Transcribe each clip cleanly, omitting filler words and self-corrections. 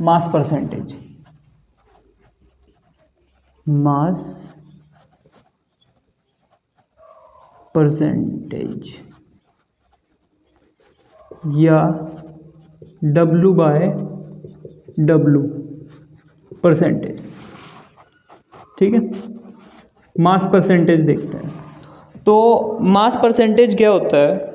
Mass percentage, mass percentage या W/W percentage. ठीक है, मास परसेंटेज देखते हैं। तो मास परसेंटेज क्या होता है,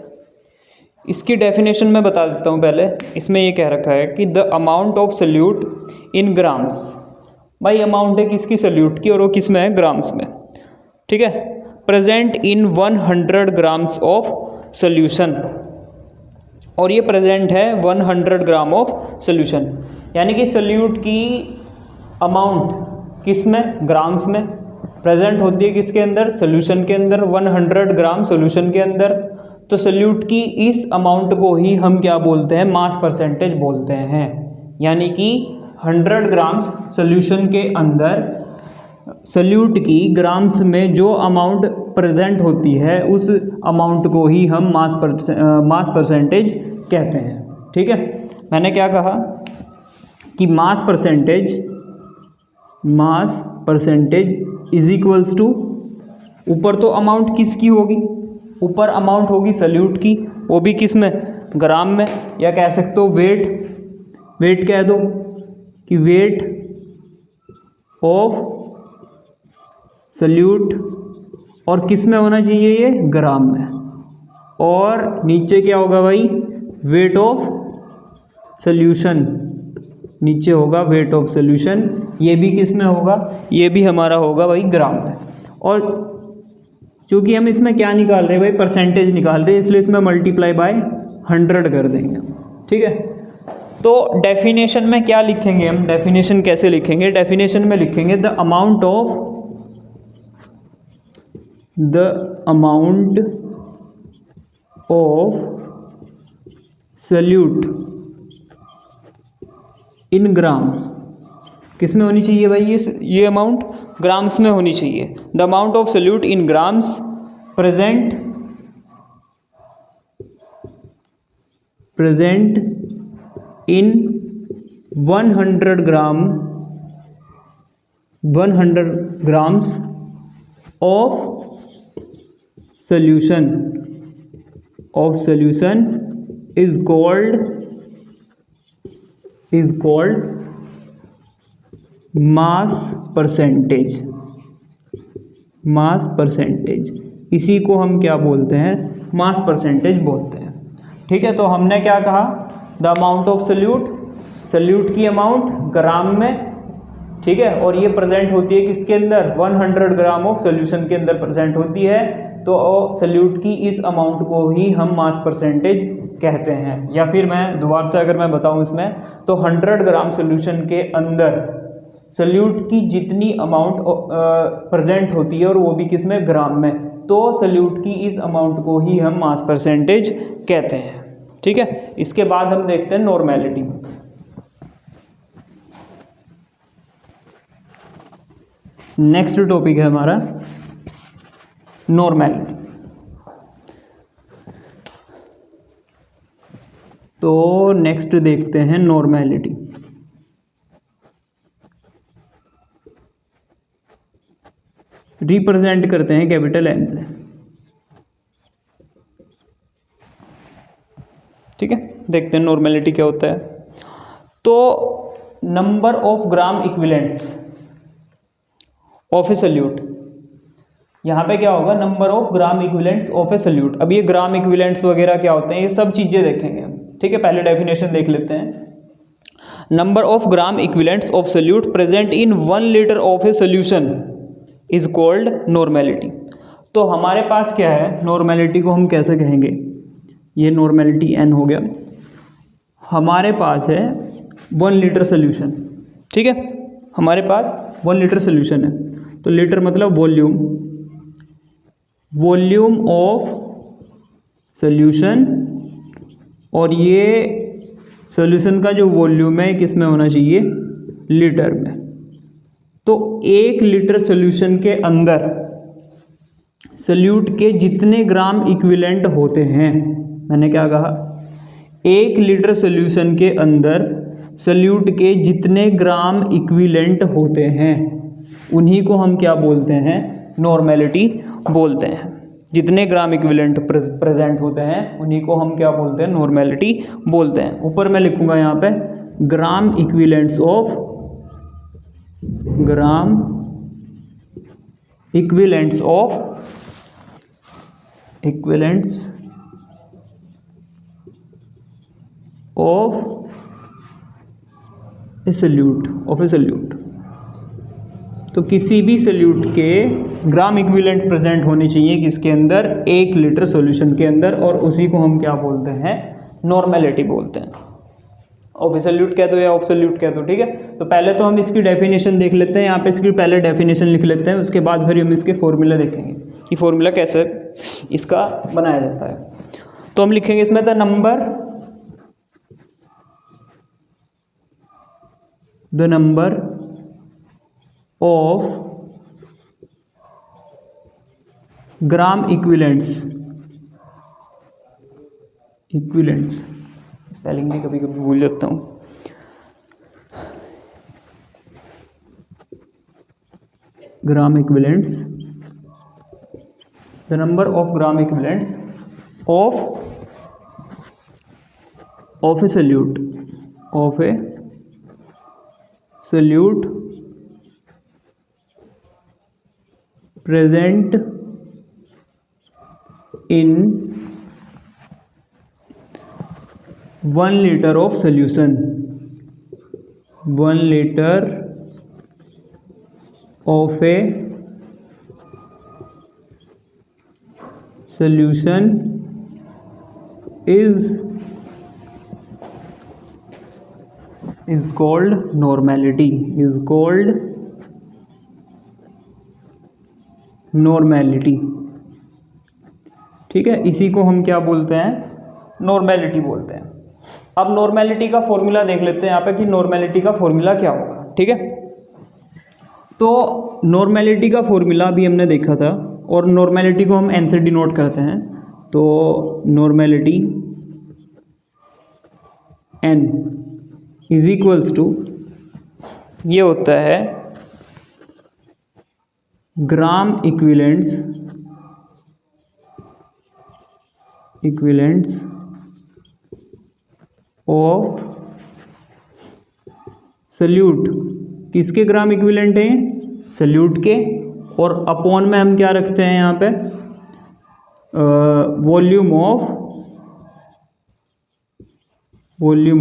इसकी डेफिनेशन मैं बता देता हूँ पहले। इसमें ये कह रखा है कि the amount of solute in grams. भाई अमाउंट है किसकी, सल्यूट की, और वो किस में है, ग्राम्स में। ठीक है, present in 100 grams of solution, और ये प्रेजेंट है 100 ग्राम ऑफ सॉल्यूशन, यानी कि सल्यूट की अमाउंट किस में, ग्राम्स में प्रेजेंट होती है, किसके अंदर, सॉल्यूशन के अंदर, 100 ग्राम सॉल्यूशन के अंदर। तो सल्यूट की इस अमाउंट को ही हम क्या बोलते हैं, मास परसेंटेज बोलते हैं। यानी कि 100 ग्राम्स सॉल्यूशन के अंदर सल्यूट की ग्राम्स में जो अमाउंट प्रेजेंट होती है उस अमाउंट को ही हम मास परसेंटेज कहते हैं। ठीक है, मैंने क्या कहा कि mass percentage is equals to, ऊपर तो अमाउंट किसकी होगी, ऊपर अमाउंट होगी सल्यूट की, वो भी किस में, ग्राम में, या कह सकते हो वेट कह दो कि वेट ऑफ सल्यूट, और किस में होना चाहिए, ये ग्राम में। और नीचे क्या होगा भाई, वेट ऑफ सॉल्यूशन, नीचे होगा वेट ऑफ सॉल्यूशन, ये भी किस में होगा, ये भी हमारा होगा भाई ग्राम में। और चूँकि हम इसमें क्या निकाल रहे हैं भाई, परसेंटेज निकाल रहे हैं, इसलिए इसमें मल्टीप्लाई बाय 100 कर देंगे। ठीक है, तो डेफिनेशन में क्या लिखेंगे हम, डेफिनेशन कैसे लिखेंगे, डेफिनेशन में लिखेंगे the amount of solute in gram, किस में होनी चाहिए भाई, ये अमाउंट ग्राम्स में होनी चाहिए। The amount of solute in grams present in 100 grams of solution is called mass percentage. इसी को हम क्या बोलते हैं, मास परसेंटेज बोलते हैं। ठीक है, तो हमने क्या कहा, द अमाउंट ऑफ सल्यूट की अमाउंट ग्राम में। ठीक है, और ये प्रेजेंट होती है किसके अंदर, 100 ग्राम ऑफ सॉल्यूशन के अंदर प्रेजेंट होती है। तो सल्यूट की इस अमाउंट को ही हम मास परसेंटेज कहते हैं। या फिर मैं दोबारा से अगर मैं बताऊं इसमें, तो 100 ग्राम सॉल्यूशन के अंदर सल्यूट की जितनी अमाउंट प्रेजेंट होती है, और वो भी किस में, ग्राम में, तो सल्यूट की इस अमाउंट को ही हम मास परसेंटेज कहते हैं। ठीक है, इसके बाद हम देखते हैं नॉर्मेलिटी। नेक्स्ट टॉपिक है हमारा नॉर्मेलिटी। तो नेक्स्ट देखते हैं नॉर्मेलिटी। रिप्रेजेंट करते हैं कैपिटल एन से। ठीक है, देखते हैं नॉर्मेलिटी क्या होता है। तो number of gram equivalents of a solute, यहाँ पे क्या होगा, number of gram equivalents of a solute. अब ये ग्राम इक्विवेलेंट्स वगैरह क्या होते हैं, ये सब चीजें देखेंगे हम। ठीक है, पहले डेफिनेशन देख लेते हैं। Number of gram equivalents of solute present in 1 litre of a solution is called normality. तो हमारे पास क्या है, नॉर्मेलिटी को हम कैसे कहेंगे, ये नॉर्मेलिटी एन हो गया। हमारे पास है 1 लीटर सोल्यूशन। ठीक है, हमारे पास 1 लीटर सोल्यूशन है, तो लीटर मतलब वॉल्यूम ऑफ सोल्यूशन, और ये सोल्यूशन का जो वॉल्यूम है किस में होना चाहिए, लीटर में। तो 1 लीटर सोल्यूशन के अंदर सल्यूट के जितने ग्राम इक्विवेलेंट होते हैं, मैंने क्या कहा, 1 लीटर सोल्यूशन के अंदर सल्यूट के जितने ग्राम इक्विवेलेंट होते हैं उन्हीं को हम क्या बोलते हैं, नॉर्मेलिटी बोलते हैं। जितने ग्राम इक्विवेलेंट प्रेजेंट होते हैं उन्हीं को हम क्या बोलते हैं, नॉर्मेलिटी बोलते हैं। ऊपर मैं लिखूंगा यहाँ पे ग्राम इक्विवेलेंट्स ऑफ ए सल्यूट। तो किसी भी सल्यूट के ग्राम इक्विवेलेंट प्रेजेंट होने चाहिए किसके अंदर, 1 लीटर सॉल्यूशन के अंदर, और उसी को हम क्या बोलते हैं, नॉर्मेलिटी बोलते हैं। ऑफ ए सल्यूट कह दो या ऑफ सल्यूट कह दो, ठीक है। तो पहले तो हम इसकी डेफिनेशन देख लेते हैं, यहाँ पे इसकी पहले डेफिनेशन लिख लेते हैं, उसके बाद फिर हम इसके फॉर्मूला देखेंगे कि फॉर्मूला कैसे इसका बनाया जाता है। तो हम लिखेंगे इसमें the number of gram equivalents, spelling भी कभी कभी भूल जाता हूँ, gram equivalents, the number of gram equivalents of a solute present in 1 liter of solution, 1 liter of a solution is called normality, ठीक है। इसी को हम क्या बोलते हैं, नॉर्मेलिटी बोलते हैं। अब नॉर्मेलिटी का फॉर्मूला देख लेते हैं यहाँ पे कि नॉर्मेलिटी का फॉर्मूला क्या होगा, ठीक है। तो नॉर्मेलिटी का फॉर्मूला भी हमने देखा था, और नॉर्मेलिटी को हम एन से डिनोट करते हैं। तो normality N is equals to, ये होता है ग्राम इक्विवेलेंट्स ऑफ सल्यूट, किसके ग्राम इक्विवेलेंट हैं, सल्यूट के, और अपॉन में हम क्या रखते हैं यहाँ पे, वॉल्यूम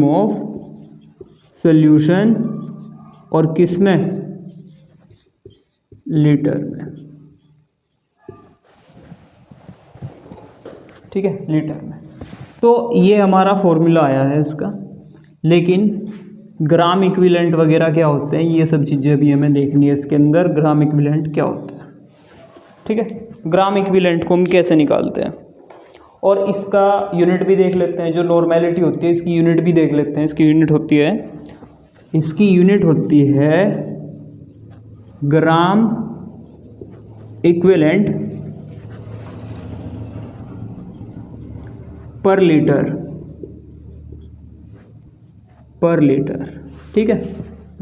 ऑफ सॉल्यूशन, और किस में, लीटर में, ठीक है, लीटर में। तो ये हमारा फॉर्मूला आया है इसका। लेकिन ग्राम इक्विवेलेंट वगैरह क्या होते हैं, ये सब चीज़ें भी हमें देखनी है इसके अंदर, ग्राम इक्विवेलेंट क्या होता है, ठीक है। ग्राम इक्विवेलेंट को हम कैसे निकालते हैं, और इसका यूनिट भी देख लेते हैं। जो नॉर्मेलिटी होती है इसकी यूनिट भी देख लेते हैं। इसकी यूनिट होती है ग्राम इक्विवेलेंट पर लीटर, ठीक है।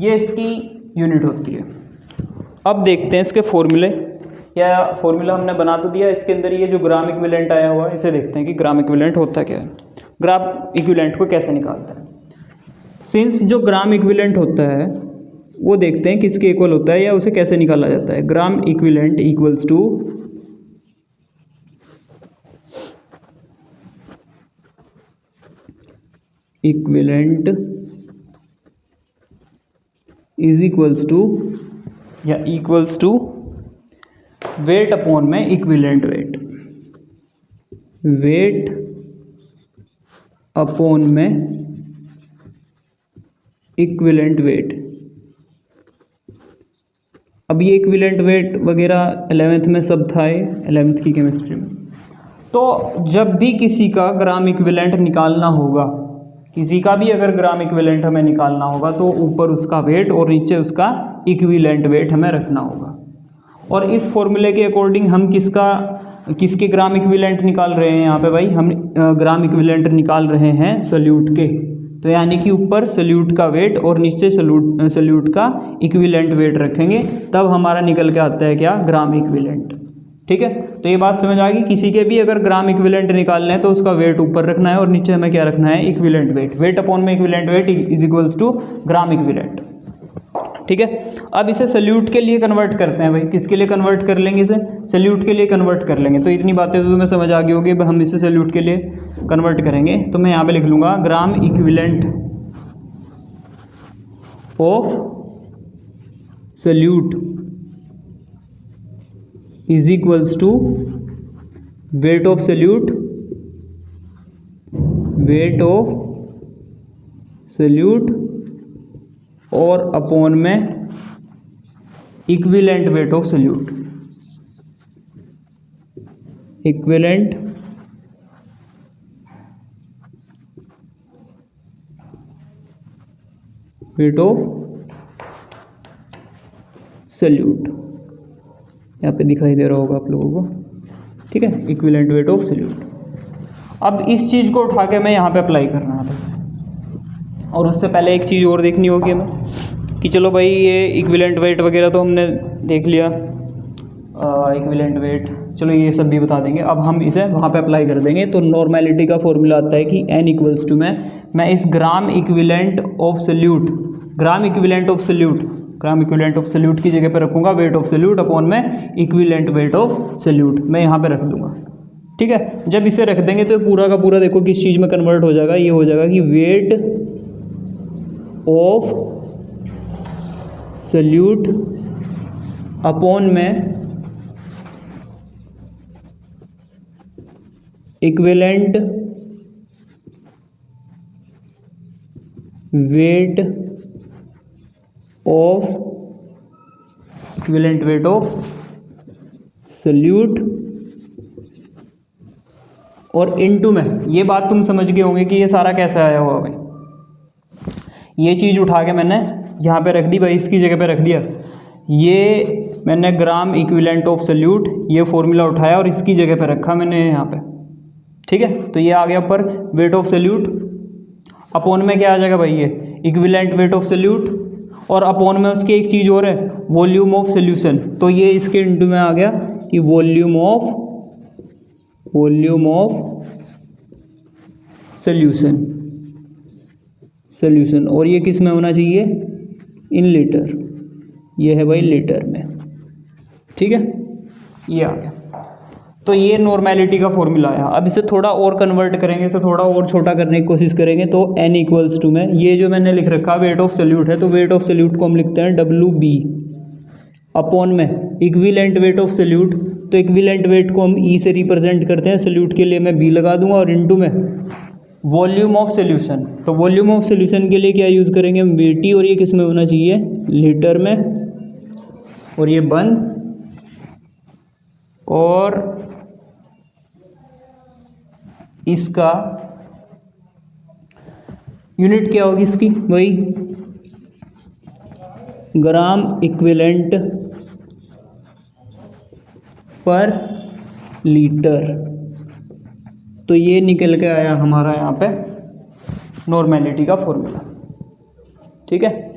ये इसकी यूनिट होती है। अब देखते हैं इसके फॉर्मूले, या फॉर्मूला हमने बना तो दिया, इसके अंदर ये जो ग्राम इक्विवेलेंट आया हुआ है इसे देखते हैं कि ग्राम इक्विवेलेंट होता क्या है, ग्राम इक्विवेलेंट को कैसे निकालता है। सिंस जो ग्राम इक्विवेलेंट होता है वो देखते हैं किसके इक्वल होता है या उसे कैसे निकाला जाता है। Gram equivalent equals to equals to weight upon में इक्विवेलेंट वेट अपॉन में इक्विवेलेंट वेट। अब ये इक्विवेलेंट वेट वगैरह 11th में सब था, 11th की केमिस्ट्री में। तो जब भी किसी का ग्राम इक्विवेलेंट निकालना होगा, किसी का भी अगर ग्राम इक्विवेलेंट हमें निकालना होगा तो ऊपर उसका वेट और नीचे उसका इक्विवेलेंट वेट हमें रखना होगा। और इस फॉर्मूले के अकॉर्डिंग हम किसके ग्राम इक्विवेलेंट निकाल रहे हैं यहाँ पे भाई, हम ग्राम इक्विवेलेंट निकाल रहे हैं सॉल्यूट के, तो यानी कि ऊपर सल्यूट का वेट और नीचे सल्यूट का इक्विवेलेंट वेट रखेंगे, तब हमारा निकल के आता है क्या, ग्राम इक्विवेलेंट। ठीक है, तो ये बात समझ आ गई। किसी के भी अगर ग्राम इक्विवेलेंट निकालना है तो उसका वेट ऊपर रखना है और नीचे हमें क्या रखना है, इक्विवेलेंट वेट। वेट अपॉन में equivalent weight is equals to gram equivalent. ठीक है, अब इसे सल्यूट के लिए कन्वर्ट करते हैं भाई। किसके लिए कन्वर्ट कर लेंगे इसे, सल्यूट के लिए कन्वर्ट कर लेंगे। तो इतनी बातें तो तुम्हें समझ आ गई होगी। हम इसे सल्यूट के लिए कन्वर्ट करेंगे तो मैं यहाँ पे लिख लूँगा gram equivalent of solute is equals to weight of solute, weight of solute और अपॉन में equivalent weight of solute, equivalent weight of solute. यहाँ पे दिखाई दे रहा होगा आप लोगों को। ठीक है, इक्विवेलेंट वेट ऑफ सल्यूट। अब इस चीज़ को उठा के मैं यहाँ पे अप्लाई करना है बस। और उससे पहले एक चीज़ और देखनी होगी हमें कि चलो भाई ये इक्विवेलेंट वेट वगैरह तो हमने देख लिया, इक्विवेलेंट वेट चलो ये सब भी बता देंगे। अब हम इसे वहाँ पे अप्लाई कर देंगे। तो नॉर्मेलिटी का फॉर्मूला आता है कि n इक्वल्स टू मैं इस ग्राम equivalent of salute, gram equivalent of salute, gram equivalent of salute की जगह पे रखूँगा वेट ऑफ सल्यूट अपॉन में इक्विवेलेंट वेट ऑफ सल्यूट, मैं यहाँ पे रख दूँगा। ठीक है, जब इसे रख देंगे तो पूरा का पूरा देखो किस चीज़ में कन्वर्ट हो जाएगा, ये हो जाएगा कि वेट ऑफ सल्यूट अपॉन में equivalent weight of, equivalent weight of solute और इनटू में। ये बात तुम समझ गए होंगे कि ये सारा कैसे आया होगा भाई। ये चीज़ उठा के मैंने यहाँ पे रख दी भाई, इसकी जगह पे रख दिया। ये मैंने ग्राम इक्विवेलेंट ऑफ सल्यूट ये फॉर्मूला उठाया और इसकी जगह पे रखा मैंने यहाँ पे। ठीक है, तो ये आ गया ऊपर वेट ऑफ सल्यूट, अपॉन में क्या आ जाएगा भाई, ये इक्विवेलेंट वेट ऑफ सल्यूट और अपॉन में उसकी एक चीज़ और है, वॉल्यूम ऑफ सॉल्यूशन। तो ये इसके इनटू में आ गया कि वॉल्यूम ऑफ सॉल्यूशन और ये किस में होना चाहिए, इन लीटर। ये है भाई लीटर में। ठीक है, ये आ गया। तो ये नॉर्मेलिटी का फॉर्मूला आया। अब इसे थोड़ा और कन्वर्ट करेंगे, इसे थोड़ा और छोटा करने की कोशिश करेंगे। तो n इक्वल्स टू में ये जो मैंने लिख रखा वेट ऑफ सल्यूट है, तो वेट ऑफ सल्यूट को हम लिखते हैं WB अपॉन में इक्विवेलेंट वेट ऑफ सल्यूट। तो इक्विवेलेंट वेट को हम E से रिप्रेजेंट करते हैं, सल्यूट के लिए मैं B लगा दूंगा और इनटू में वॉल्यूम ऑफ सॉल्यूशन। तो वॉल्यूम ऑफ सॉल्यूशन के लिए क्या यूज़ करेंगे हम, VT, और ये किस में होना चाहिए, लीटर में, और ये बंद। और इसका यूनिट क्या होगी इसकी, वही ग्राम इक्विवेलेंट पर लीटर। तो ये निकल के आया हमारा यहाँ पे नॉर्मेलिटी का फॉर्मूला। ठीक है।